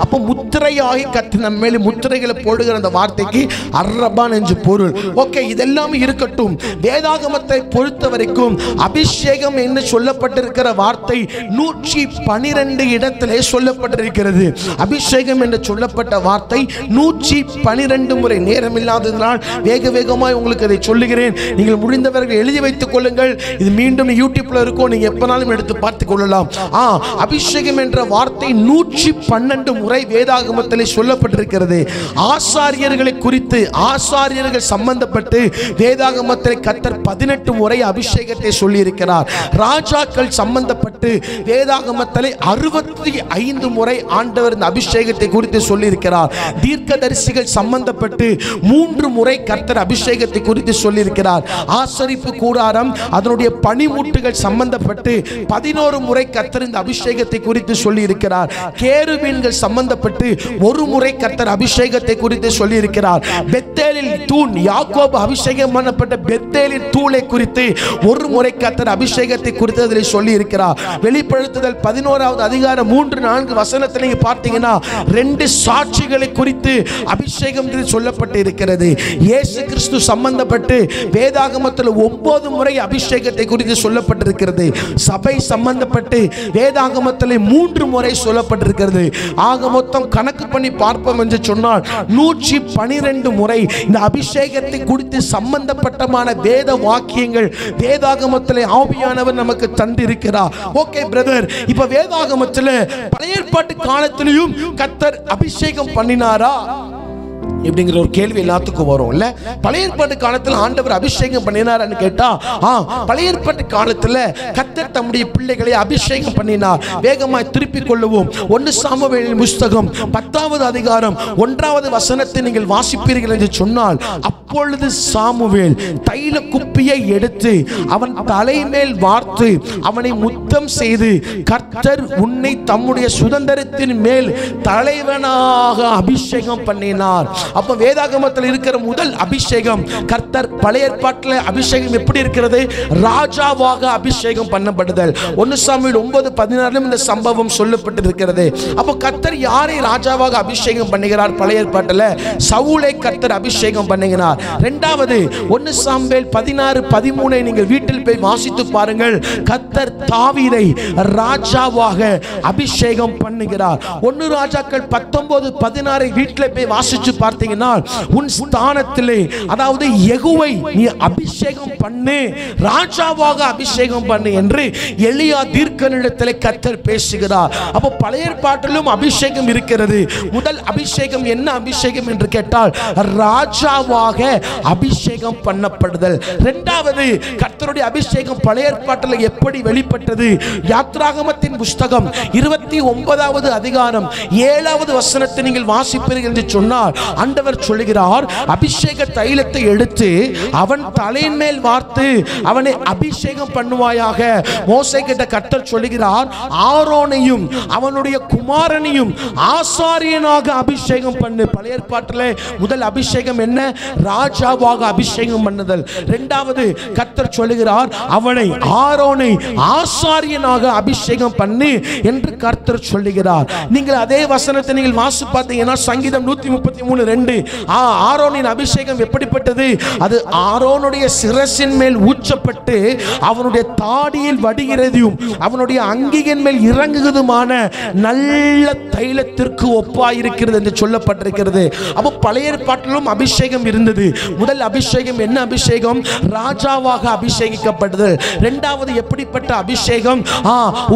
அப்போ முத்திரையாகி கர்த்தர் நம்ம மேல் முத்திரைகளை போடுகிற அந்த வார்த்தைக்கு அர்ரபான் என்று பொருள். ஓகே, இதெல்லாம் இருக்கட்டும். வேதாகமத்தை பொறுத்த வரைக்கும் அபிஷேகம் என்று சொல்லப்பட்டிருக்கிற வார்த்தை 112 இடத்திலே சொல்லப்பட்டிருக்கிறது. அபிஷேகம் என்று சொல்லப்பட்ட வார்த்தை 112 முறை. நேரம் இல்லாததனால் வேகமாய் உங்களுக்கு அதை சொல்லுகிறேன். நீங்கள் முடிந்தவர்கள் எழுதி வைத்துக் கொள்ளுங்கள். இது மீண்டும் யூடியூப்ல இருக்கும், நீங்க எப்பனாலும் எடுத்து பார்த்துக் கொள்ளலாம். அபிஷேகம் என்ற வார்த்தை 112 முறை வேதாகமத்தில் சொல்லப்பட்டிருக்கிறது. ஆசாரியர்களை குறித்து, ஆசாரியர்கள் சம்பந்தப்பட்டு வேதாகமத்தில் கர்த்தர் 18 முறை அபிஷேகத்தை சொல்லி இருக்கிறார். ராஜாக்கள் சம்பந்தப்பட்டு வேதாகமத்தில் 65 முறை ஆண்டவர் இந்த அபிஷேகத்தை குறித்து சொல்லி இருக்கிறார். தீர்க்கதரிசிகள் சம்பந்தப்பட்டு 3 முறை கர்த்தர் அபிஷேகத்தை குறித்து சொல்லி இருக்கிறார். ஆசரிப்பு கூடாரம் அதனுடைய பனிமுட்டுகள் சம்பந்தப்பட்டு 11 முறை கர்த்தர் இந்த அபிஷேகத்தை குறித்து சொல்லி இருக்கிறார். கேருபீன்கள் சம்பந்தப்பட்டு 1 முறை கர்த்தர் அபிஷேகத்தை குறித்து சொல்லி இருக்கிறார். பெத்தேலில் தூண், யாக்கோபு அபிஷேகம் பண்ணப்பட்ட பெத்தேலின் தூளை குறித்து 1 முறை கர்த்தர் அபிஷேகத்தை குறித்து அதில் சொல்லி இருக்கிறார். வெளிப்படுத்துதல் 11வது அதிகாரம் 3-4 வசனத்தில் நீங்க பார்த்தீங்கன்னா 2 சாட்சிகளை குறித்து அபிஷேகம் சொல்லப்பட்டு இருக்கிறது. இயேசு கிறிஸ்து சம்பந்தப்பட்டு வேதாகமத்தில் 9 முறை அபிஷேகத்தை குறித்து சொல்லப்பட்டிருக்கிறது. சபை சம்பந்தப்பட்டு வேதாகமத்தில் 3 முறை சொல்லப்பட்டிருக்கிறது. ஆக மொத்தம் கணக்கு பண்ணி பார்ப்போம் என்று சொன்னால் 112 முறை இந்த அபிஷேகத்தை குறித்து சம்பந்தப்பட்டமான வேத வாக்கியங்கள் வேதாகமத்தில் ஆவியானவர் நமக்கு தந்திருக்கிறார். ஓகே பிரதர், இப்ப வேதாகமத்தில் பழைய ஏற்பாட்டு காலத்திலும் கர்த்தர் அபிஷேகம் பண்ணினாரா இப்படிங்கிற ஒரு கேள்வி எல்லாத்துக்கும் வரும் இல்ல. பழைய ஏற்பாட்டு காலத்தில் ஆண்டவர் அபிஷேகம் பண்ணினார்னு கேட்டா, பழைய ஏற்பாட்டு காலத்தில் கர்த்தர் தம்முடைய பிள்ளைகளை அபிஷேகம் பண்ணினார். வேகமாய் திருப்பிக் கொள்ளுவோம். 1 சாமுவேலின் புஸ்தகம் 10வது அதிகாரம் 1வது வசனத்தை நீங்கள் வாசிப்பீர்கள் என்று சொன்னால், அப்பொழுது சாமுவேல் தைல குப்பியை எடுத்து அவன் தலைமேல் வார்த்து அவனை முத்தம் செய்து, கர்த்தர் உன்னை தம்முடைய சுதந்திரத்தின் மேல் தலைவனாக அபிஷேகம் பண்ணினார். அப்ப வேதாகமத்தில் இருக்கிற முதல் அபிஷேகம் கர்த்தர். பழைய ஏற்பாட்டில் அபிஷேகம் எப்படி இருக்கிறது? ராஜாவாக அபிஷேகம் பண்ணப்படுதல். 1 சாமுவேல் 9:16 இந்த சம்பவம் சொல்லப்பட்டிருக்கிறது. அப்ப கர்த்தர் யாரை ராஜாவாக அபிஷேகம் பண்ணுகிறார்? பழைய ஏற்பாட்டில் சவுலை கர்த்தர் அபிஷேகம் பண்ணுகிறார். இரண்டாவது 1 சாமுவேல் 16:13 நீங்கள் வீட்டில் போய் வாசித்து பாருங்கள். கர்த்தர் தாவீதை ராஜாவாக அபிஷேகம் பண்ணுகிறார். 1 ராஜாக்கள் 19:16 வீட்டில் போய் வாசிச்சு பார்த்தீங்கன்னா, உன் ஸ்தானத்திலே, அதாவது யெகூவை நீ அபிஷேகம் பண்ணு, ராஜாவாக அபிஷேகம் பண்ணு என்று எலியா தீர்க்கனிடத்திலே கர்த்தர் பேசுகிறார். அப்ப பழைய ஏற்பாட்டிலும் அபிஷேகம் இருக்கிறது. முதல் அபிஷேகம் என்ன அபிஷேகம் என்று கேட்டால் ராஜாவாக அபிஷேகம் பண்ணப்படுதல். இரண்டாவது கர்த்தருடைய அபிஷேகம் பழைய ஏற்பாட்டில் எப்படி வெளிப்பட்டது? யாத்ராகமத்தின் புஸ்தகம் 29வது அதிகாரம் 7வது வசனத்தை நீங்கள் வாசிப்பீர்கள் என்று சொன்னால், ஆண்டவர் சொல்லுகிறார், அபிஷேக தைலத்தை எடுத்து அவன் தலையின் மேல் வார்த்து அவனை அபிஷேகம் பண்ணுவாயாக. மோசே கிட்ட கர்த்தர் சொல்லுகிறார், ஆரோனையும் அவனுடைய குமாரனையும் ஆசாரியனாக அபிஷேகம் பண்ணு. பழைய ஏற்பாட்டிலே முதல் அபிஷேகம் என்ன? ராஜாவாக அபிஷேகம் பண்ணுதல். இரண்டாவது கர்த்தர் சொல்லுகிறார், அவனை ஆரோனை ஆசாரியனாக அபிஷேகம் பண்ணு என்று கர்த்தர் சொல்லுகிறார். நீங்கள் அதே வசனத்தை நீங்கள் வாசி பார்த்தீங்கன்னா சங்கீதம் 133:2 ஆரோனின் அபிஷேகம் எப்படிப்பட்டது? அது ஆரோனுடைய சிரசின் மேல் ஊற்றப்பட்டு அவனுடைய தாடியில் வடிகிறதும் அவனுடைய அங்கியின் மேல் இறங்குவதுமான நல்ல தைலத்திற்கு ஒப்பாயிருக்கிறது என்று சொல்லப்பட்டிருக்கிறது. அப்போ பழைய ஏற்பாட்டிலும் அபிஷேகம் இருந்தது. முதல் அபிஷேகம் என்ன அபிஷேகம்? ராஜாவாக அபிஷேகிக்கப்படுதல். இரண்டாவது எப்படிப்பட்ட அபிஷேகம்?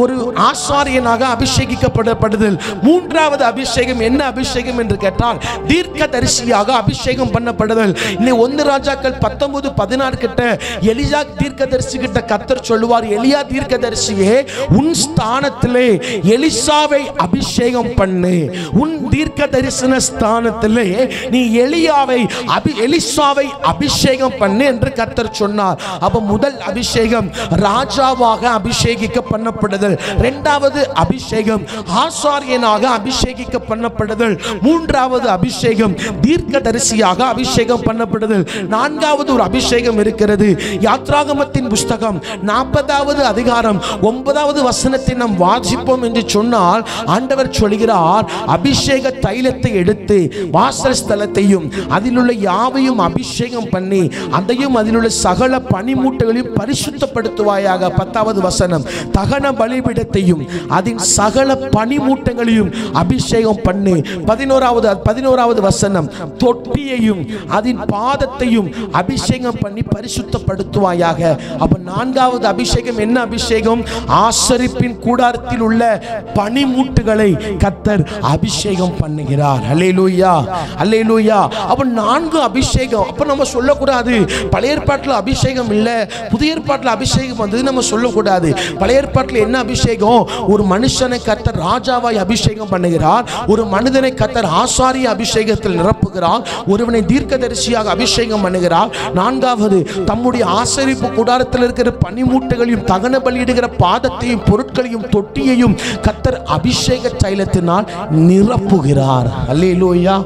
ஒரு ஆசாரியனாக அபிஷேகிக்கப்படுதல். மூன்றாவது அபிஷேகம் என்ன அபிஷேகம் என்று கேட்டால் தீர்க்கதரிசியாக அபிஷேகம் பண்ணப்படுதல். இன்னைக்கு 1 ராஜாக்கள் 19:16 கிட்ட எலியா தீர்க்கதரிசி கிட்ட கர்த்தர் சொல்லுவார், எலியா தீர்க்கதரிசியே, உன் ஸ்தானத்திலே எலிசாவை அபிஷேகம் பண்ணு. உன் தீர்க்க தரிசன ஸ்தானத்திலே நீ எலிசாவை அபிஷேகம் பண்ணு என்று கர்த்தர் சொன்னார். அப்ப முதல் அபிஷேகம் ராஜாவாக அபிஷேகிக்க பண்ணப்படுதல். இரண்டாவது அபிஷேகம் ஆசாரியனாக அபிஷேகிக்க பண்ணப்படுதல். மூன்றாவது அபிஷேகம் தீர்க்கதரிசியாக அபிஷேகம் பண்ணப்படுதல். நான்காவது ஒரு அபிஷேகம் இருக்கிறது. யாத்ராகமத்தின் புஸ்தகம் 40வது அதிகாரம் 9வது வசனத்தை நாம் வாசிப்போம் என்று சொன்னால் ஆண்டவர் சொல்கிறார், அபிஷேக தைலத்தை எடுத்து வாசல் ஸ்தலத்தையும் அதில் உள்ள யாவையும் அபிஷேகம் பண்ணி அதையும் அதில் உள்ள சகல பனிமூட்டைகளையும் பரிசுத்தப்படுத்துவாயாக. 10வது வசனம், தகன பலிபீடத்தையும் அதன் சகல பனிமூட்டைகளையும் அபிஷேகம் பண்ணி. 11வது வசனம், தொட்டியையும் அதன் பாதத்தையும் அபிஷேகம் பண்ணி பரிசுத்தப்படுத்துவாயாக. அப்ப நான்காவது அபிஷேகம் என்ன அபிஷேகம்? ஆசரிப்பின் கூடாரத்தில் உள்ள பனிமூட்டுகளை கர்த்தர் அபிஷேகம் பண்ணுகிறார். அல்லேலூயா, அல்லேலூயா. அப்ப 4 அபிஷேகம். அப்ப நம்ம சொல்லக்கூடாது பழைய ஏற்பாட்டில் அபிஷேகம் இல்ல, புதிய ஏற்பாட்டில் அபிஷேகம் வந்தது நம்ம சொல்லக்கூடாது. பழைய ஏற்பாட்டில் என்ன அபிஷேகம்? ஒரு மனுஷனை கர்த்தர் ராஜாவாய் அபிஷேகம் பண்ணுகிறார், ஒரு மனிதனை கர்த்தர் ஆசாரிய அபிஷேகத்தில் நிரப்புகிறார், ஒருவனை தீர்க்கதரிசியாக அபிஷேகம் பண்ணுகிறார். நான்காவது, தம்முடைய ஆசரிப்பு கூடாரத்தில் இருக்கிற பனிமூட்டைகளையும் தகன பலியிடுகிற பாதத்தையும் பொருட்களையும் தொட்டியையும் கர்த்தர் அபிஷேக தைலத்தினால் நிரப்புகிறார். அல்லேலூயா.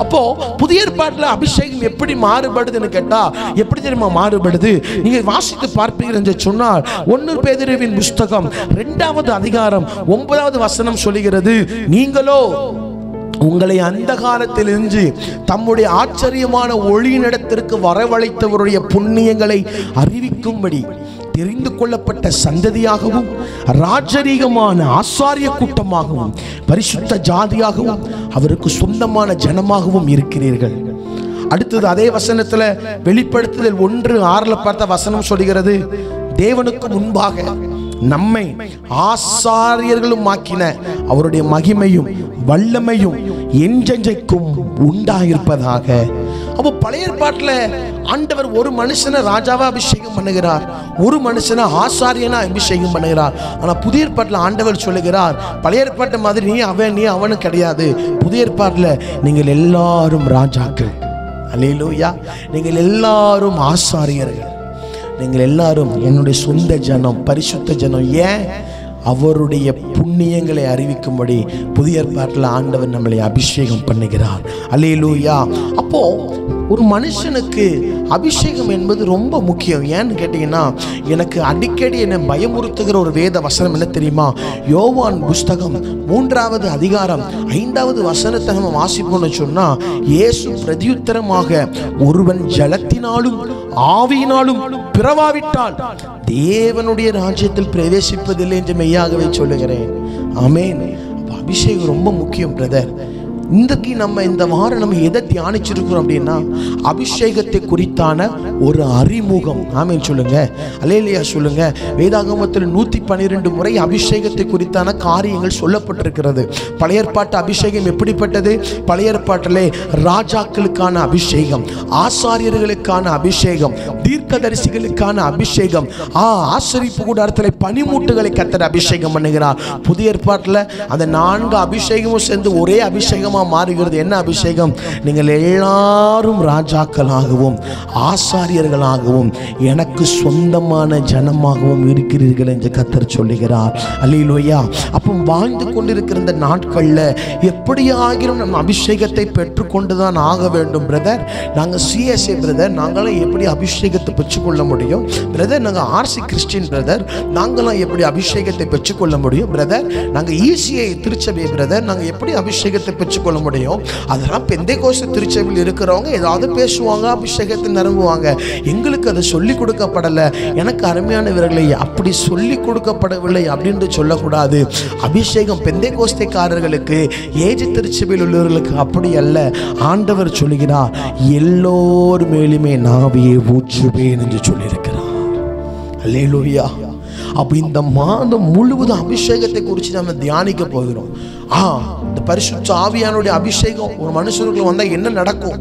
அப்போ புதிய ஏற்பாட்டில் அபிஷேகம் எப்படி மாறுபடுதுன்னு கேட்டா எப்படி தெரியுமா மாறுபடுது? நீங்க வாசித்து பார்ப்பீர்கள் என்று சொன்னால் 1 பேதுருவின் புஸ்தகம் 2வது அதிகாரம் 9வது வசனம் சொல்லுகிறது, நீங்களோ உங்களை அந்தகாரத்திலிருந்து தம்முடைய ஆச்சரியமான ஒளியினிடத்திற்கு வரவழைத்தவருடைய புண்ணியங்களை அறிவிக்கும்படி தெரிந்து கொள்ளப்பட்ட சந்ததியாகவும் ராஜரீகமான ஆசாரிய கூட்டமாகவும் பரிசுத்த ஜாதியாகவும் அவருக்கு சொந்தமான ஜனமாகவும் இருக்கிறீர்கள். அடுத்தது அதே வசனத்துல வெளிப்படுத்துதல் 1:6 பார்த்த வசனம் சொல்கிறது, தேவனுக்கு முன்பாக நம்மை ஆசாரியர்களும் ஆக்கின அவருடைய மகிமையும் வல்லமையும் என்றென்றைக்கும் உண்டாயிருப்பதாக. அப்போ பழைய ஏற்பாட்டில் ஆண்டவர் ஒரு மனுஷனை ராஜாவா அபிஷேகம் பண்ணுகிறார், ஒரு மனுஷனை ஆசாரியனா அபிஷேகம் பண்ணுகிறார். ஆனா புதிய ஏற்பாட்டில் ஆண்டவர் சொல்லுகிறார், பழைய ஏற்பாட்டு மாதிரி நீ அவனு கிடையாது. புதிய ஏற்பாட்டில் நீங்கள் எல்லாரும் ராஜாக்கள். அல்லேலூயா. நீங்கள் எல்லாரும் ஆசாரியர்கள், நீங்கள் எல்லாரும் என்னுடைய சொந்த ஜனம், பரிசுத்த ஜனம். ஏன்? அவருடைய புண்ணியங்களை அறிவிக்கும்படி புதிய ஏற்பாட்டில் ஆண்டவர் நம்மளை அபிஷேகம் பண்ணுகிறார். அல்லேலூயா. அப்போ ஒரு மனுஷனுக்கு அபிஷேகம் என்பது ரொம்ப முக்கியம். ஏன்னு கேட்டீங்கன்னா, எனக்கு அடிக்கடி என்னை பயமுறுத்துகிற ஒரு வேத வசனம் என்ன தெரியுமா? யோவான் புஸ்தகம் 3வது அதிகாரம் 5வது வசனத்தை நம்ம வாசிப்போம்னு சொன்னா, இயேசு பிரதியுத்தரமாக, ஒருவன் ஜலத்தினாலும் ஆவியினாலும் பிறவாவிட்டால் தேவனுடைய ராஜ்யத்தில் பிரவேசிப்பதில்லை என்று மெய்யாகவே சொல்லுகிறேன். ஆமென். அபிஷேகம் ரொம்ப முக்கியம் பிரதர். இன்றைக்கு நம்ம இந்த வாரம் நம்ம எதை தியானிச்சிருக்கிறோம் அப்படின்னா, அபிஷேகத்தை குறித்தான ஒரு அறிமுகம். ஆமென் சொல்லுங்க, அல்லேலூயா சொல்லுங்க. வேதாகமத்தில் 112 முறை அபிஷேகத்தை குறித்தான காரியங்கள் சொல்லப்பட்டிருக்கிறது. பழைய ஏற்பாட்டு அபிஷேகம் எப்படிப்பட்டது? பழைய ஏற்பாட்டிலே ராஜாக்களுக்கான அபிஷேகம், ஆசாரியர்களுக்கான அபிஷேகம், தீர்க்கதரிசிகளுக்கான அபிஷேகம், ஆசரிப்பு கூடாரத்தில் பனிமூட்டுகளை கர்த்தர் அபிஷேகம் பண்ணுகிறார். புதிய ஏற்பாட்டில் அந்த 4 அபிஷேகமும் சேர்ந்து ஒரே அபிஷேகமாக மாறுகிறது. என்ன அபிஷேகம்? நீங்கள் எல்லாரும் ராஜாக்களாகவும் ஆசாரியர்களாகவும் எனக்கு சொந்தமான ஜனமாகவும் இருக்கிறீர்கள் என்று கர்த்தர் சொல்லுகிறார். அல்லேலூயா. அப்போ வாழ்ந்து கொண்டிருக்கிற இந்த நாட்களில் எப்படியாகிலும் நம்ம அபிஷேகத்தை பெற்றுக்கொண்டுதான் ஆக வேண்டும் பிரதர். நாங்கள் சிஎஸ்ஏ பிரதர், நாங்களாம் எப்படி அபிஷேகத்தை பெற்றுக்கொள்ள முடியும் பிரதர்? நாங்கள் ஆர்சி கிறிஸ்டின் பிரதர், நாங்களாம் எப்படி அபிஷேகத்தை பெற்றுக்கொள்ள முடியும் பிரதர்? நாங்கள் இசிஐ திருச்சபை பிரதர், நாங்கள் எப்படி அபிஷேகத்தை பெற்றுக்கொள்ள கொள்ள முடியும். அதெல்லாம் பெந்தேகோஸ்து திருச்சபையில் இருக்கிறவங்க ஏதாவது பேசுவாங்க, அபிஷேகத்தில் நிரம்புவாங்க. எங்களுக்கு அது சொல்லிக் கொடுக்கப்படலை. எனக்கு அருமையானவர்களை, அப்படி சொல்லிக் கொடுக்கப்படவில்லை அப்படின்னு சொல்லக்கூடாது. அபிஷேகம் பெந்தேகோஸ்தேக்காரர்களுக்கு, ஏஜி திருச்சபையில் உள்ளவர்களுக்கு அப்படி அல்ல. ஆண்டவர் சொல்லுகிறார், எல்லோர் மேலுமே நாவியை ஊற்றுவேன் என்று சொல்லியிருக்கிறார். அல்லேலூயா. அப்ப இந்த மாதம் முழுவதும் அபிஷேகத்தை குறித்து நம்ம தியானிக்க போகிறோம். இந்த பரிசுத்த ஆவியானுடைய அபிஷேகம் ஒரு மனுஷனுக்குள்ள வந்தா என்ன நடக்கும்,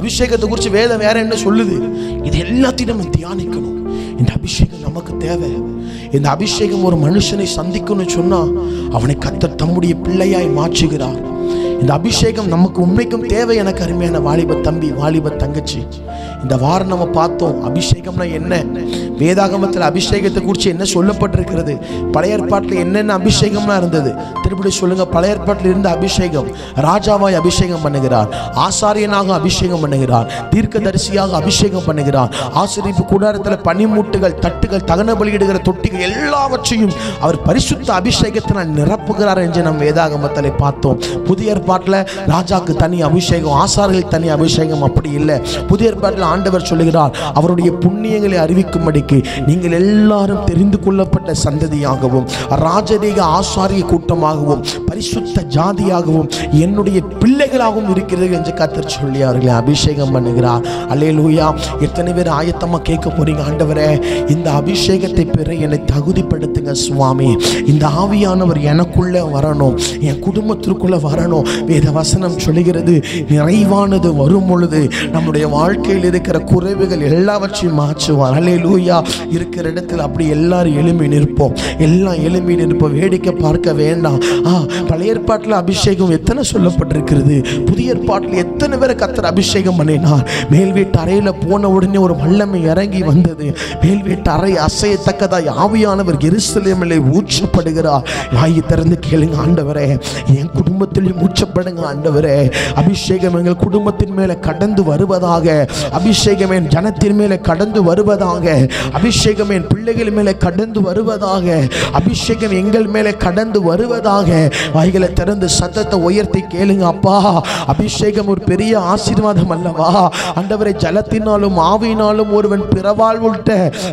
அபிஷேகத்தை குறித்து வேதம் வேற என்ன சொல்லுது, இது எல்லாத்தையும் நம்ம தியானிக்கணும். இந்த அபிஷேகம் நமக்கு தேவை. இந்த அபிஷேகம் ஒரு மனுஷனை சந்திக்கணும்னு சொன்னா அவனை கர்த்தர் தம்முடைய பிள்ளையாய் மாற்றுகிறார். இந்த அபிஷேகம் நமக்கு உண்மைக்கும் தேவை. எனக்கு அருமையான வாலிப தம்பி, வாலிப தங்கச்சி, இந்த வாரம் நம்ம பார்த்தோம் அபிஷேகம்னா என்ன, வேதாகமத்தில் அபிஷேகத்தை குறித்து என்ன சொல்லப்பட்டிருக்கிறது, பழைய ஏற்பாட்டில் என்னென்ன அபிஷேகம்னா இருந்தது. திருப்பி சொல்லுங்க, பழைய ஏற்பாட்டில் இருந்த அபிஷேகம், ராஜாவாய் அபிஷேகம் பண்ணுகிறார், ஆசாரியனாக அபிஷேகம் பண்ணுகிறார், தீர்க்கதரிசியாக அபிஷேகம் பண்ணுகிறார், ஆசரிப்பு கூடாரத்தில் பனிமூட்டுகள், தட்டுகள், தகன பலியிடுகிற தொட்டிகள் எல்லாவற்றையும் அவர் பரிசுத்த அபிஷேகத்தினால் நிரப்புகிறார் என்று நம் வேதாகமத்தில் பார்த்தோம். புதிய ஏற்பாட்டில் ராஜாக்கு தனி அபிஷேகம், ஆசாரியர்களுக்கு தனி அபிஷேகம் அப்படி இல்லை. புதிய ஏற்பாட்டில் ஆண்டவர் சொல்லுகிறார், அவருடைய புண்ணியங்களை அறிவிக்கும்படிக்கு நீங்கள் எல்லாரும் தெரிந்து கொள்ளப்பட்ட சந்ததியாகவும், ராஜரீக ஆசாரிய கூட்டமாகவும், பரிசுத்த ஜாதியாகவும், என்னுடைய பிள்ளைகளாகவும் இருக்கிறது என்று கர்த்தர் சொல்லி அவர்களை அபிஷேகம் பண்ணுகிறார். அல்லேலூயா. எத்தனை பேர் ஆயத்தமா கேட்க போறீங்க, ஆண்டவரே இந்த அபிஷேகத்தை பெற என்னை தகுதிப்படுத்துங்க சுவாமி, இந்த ஆவியானவர் எனக்குள்ள வரணும், என் குடும்பத்திற்குள்ள வரணும். வேத வசனம் சொல்லுகிறது, நிறைவானது வரும் பொழுது நம்முடைய வாழ்க்கையில் இருக்கிற குறைவுகள் எல்லாவற்றையும் மாற்றுவார். அல்லேலூயா. இருக்கிற இடத்துல அப்படி எல்லாரும் எழும்பி நிற்போம், எல்லாம் எழும்பி நிற்போம், வேடிக்கை பார்க்க வேண்டாம். பழைய ஏற்பாட்டில் அபிஷேகம் எத்தனை சொல்லப்பட்டிருக்கிறது, புதிய ஏற்பாட்டில் எத்தனை பேரை கர்த்தர் அபிஷேகம் பண்ணினார். மேல் வீட்டு அறையில் போன உடனே ஒரு வல்லமை இறங்கி வந்தது. மேல் வீட்டு அறை அசையத்தக்கதாய் ஆவியானவர் எருசலேமிலே ஊற்றப்படுகிறார். வாயை திறந்து கேளுங்க, ஆண்டவரே என் குடும்பத்தில் ஊற்றப்படுங்க ஆண்டவரே. அபிஷேகம் எங்கள் குடும்பத்தின் மேலே கடந்து வருவதாக, அபிஷேகம் என் ஜனத்தின் மேலே கடந்து வருவதாக, அபிஷேகம் என் பிள்ளைகள் மேலே கடந்து வருவதாக, அபிஷேகம் எங்கள் மேலே கடந்து வருவதாக. வாய்களை திறந்து சத்தத்தை உயர்த்தி கேளுங்க. அப்பா, அபிஷேகம் ஒரு பெரிய ஆசீர்வாதம் அல்லவா ஆண்டவரே. ஜலத்தினாலும் ஆவியினாலும் ஒருவன் பிறவாழ்வுட்ட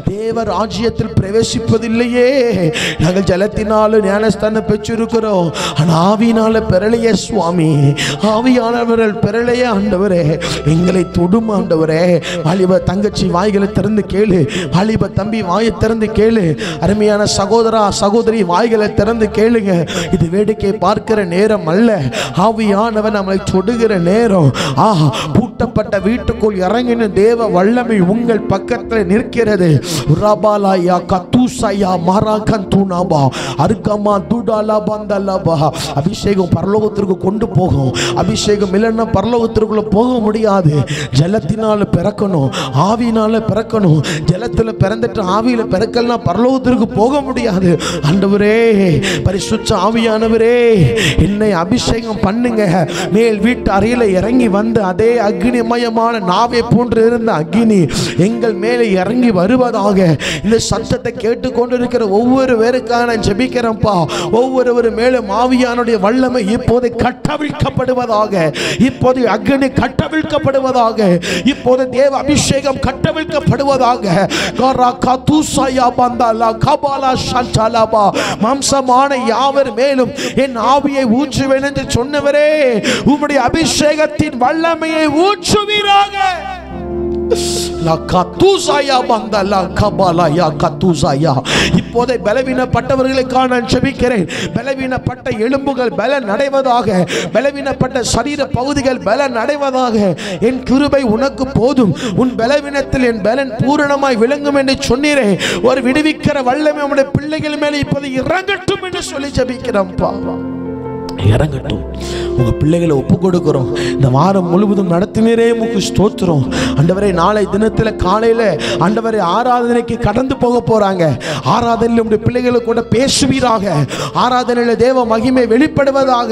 தேவ ராஜ்யத்தில் பிரவேசிப்பதில்லையே. நாங்கள் ஜலத்தினாலும் ஞானஸ்தானம் பெற்றிருக்கிறோம், ஆனால் ஆவியினால பெறலையே சுவாமி. ஆவியானவர்கள் பெறலையே ஆண்டவரே, எங்களை தொடும் ஆண்டவரே. வாலிப தங்கச்சி வாய்களை திறந்து கேளு, வாலிப தம்பி வாயை திறந்து கேளு, அருமையான சகோதரா சகோதரி வாய்களை திறந்து கேளுங்க. இது வேடிக்கை பார்க்கிற நேரம் அல்ல, ஆவியானவர் நம்மை தொடுகிற நேரம். பூட்டப்பட்ட வீட்டுக்குள் இறங்கின தேவ வல்லமை உங்கள் பக்கத்தில் நிற்கிறது. ரபாலாயா கத்தூசாயா மராகந்துனாபா அர்கமா துடாலா பந்தலபா. அபிஷேகம் பரலோகத்திற்கு கொண்டு போகும். அபிஷேகம் இல்லைன்னா பரலோகத்திற்குள்ள போக முடியாது. ஜலத்தினால பிறக்கணும், ஆவியினால பிறக்கணும். ஜலத்துல பிறந்துட்டு ஆவியில பிறக்கலனா பரலோகத்திற்கு போக முடியாது. ஆண்டவரே, பரிசுத்த ஆவியானவரே, என்னை அபிஷேகம் பண்ணுங்க. மேல் வீட்டு அறையில இறங்கி வந்து அதே அக்னிமயமான நாவை போன்று இருந்த அக்னி எங்கள் மேலே இறங்கி வருவதாக. இந்த சத்தத்தை கேட்டுக்கொண்டிருக்கிற ஒவ்வொரு பேருக்காக நான் ஜெபிக்கிறேன்ப்பா. ஒவ்வொரு மேலும் ஆவியானுடைய வல்லமை இப்போது கட்டவிழ்க்கப்படுவதாக, இப்போது அக்னி கட்டவிழ்க்கப்படுவதாக, இப்போது தேவ அபிஷேகம் கட்டவிழ்க்கப்படுவதாக. மாம்சமான யாவர் மேலும் என் ஆவியை ஊற்றுவேன் என்று சொன்னவரே, உம்முடைய அபிஷேகத்தின் வல்லமையை ஊற்றுவீராக. இப்போதை பலவீனப்பட்டவர்களுக்காக நான் ஜெபிக்கிறேன். பலவீனப்பட்ட எலும்புகள் பலன் அடைவதாக, பலவீனப்பட்ட சரீர பகுதிகள் பலன் அடைவதாக. என் கிருபை உனக்கு போதும், உன் பலவீனத்தில் என் பலன் பூரணமாய் விளங்கும் என்று சொன்னீரே. ஒரு விடுவிக்கிற வல்லமை உம்முடைய பிள்ளைகள் மேலே இப்போது இறங்கட்டும் என்று சொல்லி ஜெபிக்கிறோம்ப்பா. இறங்கட்டும். உங்க பிள்ளைகளை ஒப்பு கொடுக்கிறோம். இந்த வாரம் முழுவதும் நடத்தினரே உமக்கு ஸ்தோத்திரம் ஆண்டவரே. நாளை தினத்தில் காலையில ஆண்டவரே ஆராதனைக்கு கடந்து போக போறாங்க. ஆராதனையில் உங்களுடைய பிள்ளைகளை கூட பேசுவீராக. ஆராதனையில் தேவ மகிமை வெளிப்படுவதாக.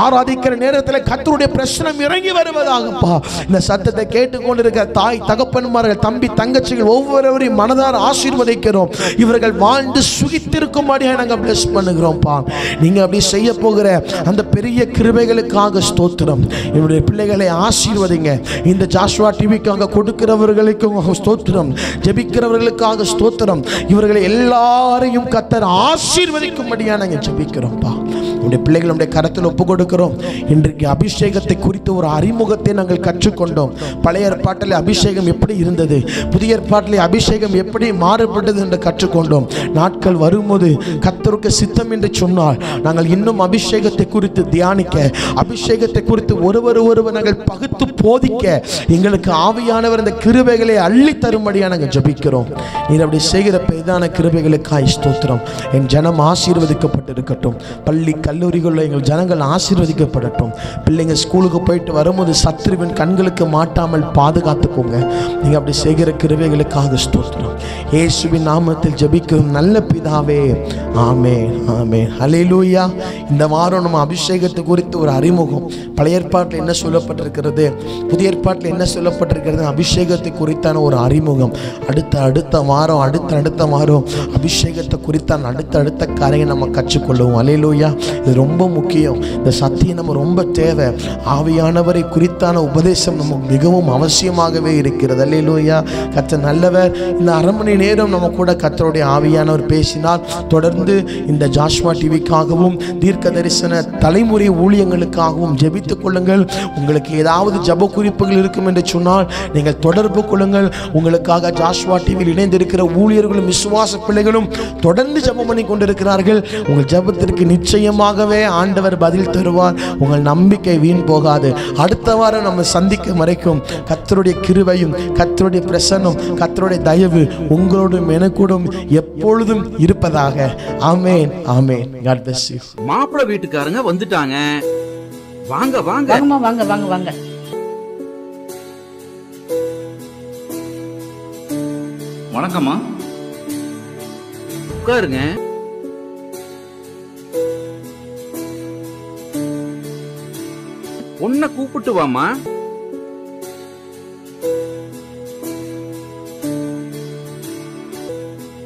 ஆராதிக்கிற நேரத்தில் கர்த்தருடைய பிரசன்னம் இறங்கி வருவதாகப்பா. இந்த சத்தத்தை கேட்டுக்கொண்டிருக்கிற தாய் தகப்பன்மார்கள், தம்பி தங்கச்சிகள் ஒவ்வொருவரையும் மனதார ஆசீர்வதிக்கிறோம். இவர்கள் வாழ்ந்து சுகித்திருக்கும்படியாக நாங்கள் பிளஸ் பண்ணுகிறோம்ப்பா. நீங்க அப்படி செய்ய போகிற அந்த பெரிய கிருபைகளுக்காக ஸ்தோத்திரம். என்னுடைய பிள்ளைகளை ஆசீர்வதிங்க. இந்த ஜாஷுவா டிவிக்காக கொடுக்கிறவர்களுக்கும் ஸ்தோத்திரம், ஜெபிக்கிறவர்களுக்காக ஸ்தோத்திரம். இவர்களை எல்லாரையும் கர்த்தர் ஆசீர்வதிக்கும்படியா நாங்கள் ஜெபிக்கிறோம்ப்பா. உடைய பிள்ளைகள் நம்முடைய கரத்தில் ஒப்பு கொடுக்கிறோம். இன்றைக்கு அபிஷேகத்தை குறித்து ஒரு அறிமுகத்தை நாங்கள் கற்றுக்கொண்டோம். பழைய ஏற்பாட்டில் அபிஷேகம் எப்படி இருந்தது, புதிய ஏற்பாட்டில் அபிஷேகம் எப்படி மாறுபட்டது என்று கற்றுக்கொண்டோம். நாட்கள் வரும்போது கர்த்தருக்கு சித்தம் என்று சொன்னால் நாங்கள் இன்னும் அபிஷேகத்தை குறித்து தியானிக்க, அபிஷேகத்தை குறித்து ஒருவர் நாங்கள் பகுத்து போதிக்க எங்களுக்கு ஆவியானவர் இந்த கிருபைகளை அள்ளி தரும்படியாக நாங்கள் ஜெபிக்கிறோம். நீர் அப்படி செய்கிற பெரிதான கிருபைகளுக்காய் ஸ்தோத்திரம். என் ஜனம் ஆசீர்வதிக்கப்பட்டிருக்கட்டும். பள்ளி கல்லூரிகளில் எங்கள் ஜனங்கள் ஆசீர்வதிக்கப்படட்டும். பிள்ளைங்க ஸ்கூலுக்கு போயிட்டு வரும்போது சத்துருவின் கண்களுக்கு மாட்டாமல் பாதுகாத்துக்கோங்க. நீங்கள் அப்படி செய்கிற கிருபைகளுக்காக ஸ்தோத்திரம். இயேசுவின் நாமத்தில் ஜெபிக்கிறோம் நல்ல பிதாவே, ஆமென், ஆமென், ஹல்லேலூயா. இந்த வாரம் நம்ம அபிஷேகத்தை குறித்து ஒரு அறிமுகம். பழைய ஏற்பாட்டில் என்ன சொல்லப்பட்டிருக்கிறது, புதிய ஏற்பாட்டில் என்ன சொல்லப்பட்டிருக்கிறது, அபிஷேகத்தை குறித்தான ஒரு அறிமுகம். அடுத்த வாரம் அபிஷேகத்தை குறித்தான அடுத்த காரியம் நம்ம கற்றுக்கொள்ளுவோம். ஹல்லேலூயா. இது ரொம்ப முக்கியம். இந்த சத்தியம் நம்ம ரொம்ப தேவை. ஆவியானவரை குறித்தான உபதேசம் நமக்கு மிகவும் அவசியமாகவே இருக்கிறது. ஹல்லேலூயா. கர்த்தர் நல்லவர். இந்த அரை மணி நேரம் நம்ம கூட கர்த்தருடைய ஆவியானவர் பேசினால் தொடர்ந்து இந்த ஜாஷுவா டிவிக்காகவும் தீர்க்க தரிசன தலைமுறை ஊழியங்களுக்காகவும் ஜெபித்துக் கொள்ளுங்கள். உங்களுக்கு ஏதாவது ஜெப குறிப்புகள் இருக்கும் என்று சொன்னால் நீங்கள் தொடர்பு கொள்ளுங்கள். உங்களுக்காக ஜாஷுவா டிவியில் இணைந்திருக்கிற ஊழியர்களும் விசுவாச பிள்ளைகளும் தொடர்ந்து ஜெபம் பண்ணி கொண்டிருக்கிறார்கள். உங்கள் ஜெபத்திற்கு நிச்சயமாகவே ஆண்டவர் பதில் தருவார். உங்கள் நம்பிக்கை வீண் போகாது. அடுத்த வாரம் நம்ம சந்திக்கும் வரைக்கும் கர்த்தருடைய கிருபையும் கர்த்தருடைய பிரசன்னம் கர்த்தருடைய தயவு உங்களோடும் எனக்கூடும் எப்பொழுதும் இருப்பதாக. ஆமென், ஆமென். God bless you. மாப்பிள்ளை வீட்டுக்காரங்க வந்துட்டாங்க. வாங்க வாங்க வாங்க வாங்க வாங்க. வணக்கம்மா, உட்காருங்க. பொண்ணை கூப்பிட்டு வாமா.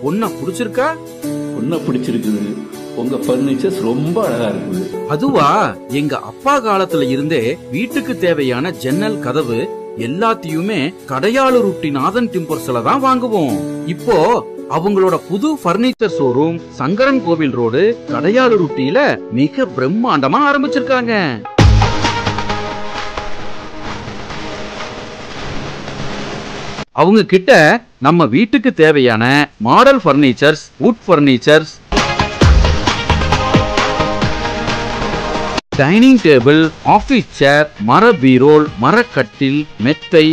பொண்ணை பிடிச்சிருக்கா? பொண்ணை பிடிச்சிருக்குது. உங்க பர்னிச்சர்ஸ் ரொம்ப அழகா இருக்குது. அதுவா, எங்க அப்பா காலத்துல இருந்தே வீட்டுக்கு தேவையான ஜன்னல், கதவு எல்லாத்தையுமே கடையாளூர் நாதன் டிம்பர்ஸ்ல தான் வாங்குவோம். இப்போ அவங்களோட புது பர்னிச்சர் ஷோரூம் சங்கரன் கோவில் ரோடு கடையாளூர் மிக பிரம்மாண்டமா ஆரம்பிச்சிருக்காங்க. அவங்க கிட்ட நம்ம வீட்டுக்கு தேவையான model furnitures, wood furnitures, dining table, office chair, மர பீரோல், மரக்கட்டில், மெத்தை,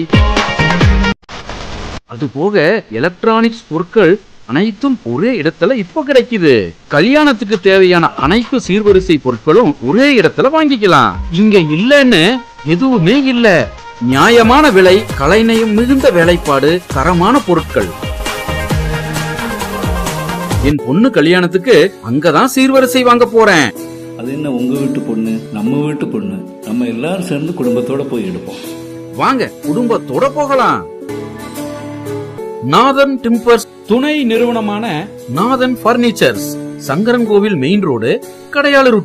அதுபோக எலக்ட்ரானிக்ஸ் பொருட்கள் அனைத்தும் ஒரே இடத்துல இப்போ கிடைக்குது. கல்யாணத்துக்கு தேவையான அனைத்து சீர்வரிசை பொருட்களும் ஒரே இடத்துல வாங்கிக்கலாம். இங்க இல்லன்னு எதுவுமே இல்ல. நியாயமான விலை, கலைநயம் மிகுந்த வேலைப்பாடு, தரமான பொருட்கள். என் பொண்ணு கல்யாணத்துக்கு அங்கதான் சீர்வரிசை வாங்க போறேன். அது என்ன, உங்க வீட்டு பொண்ணு நம்ம வீட்டு பொண்ணு, நம்ம எல்லாரும் சேர்ந்து குடும்பத்தோட போய் எடுப்போம். வாங்க, குடும்பத்தோட போகலாம். நாதன் டிம்பர்ஸ் துணை நிறுவனமான நாதன் பர்னிச்சர்ஸ், சங்கரன் கோவில் மெயின் ரோடு, கடையாளூர்.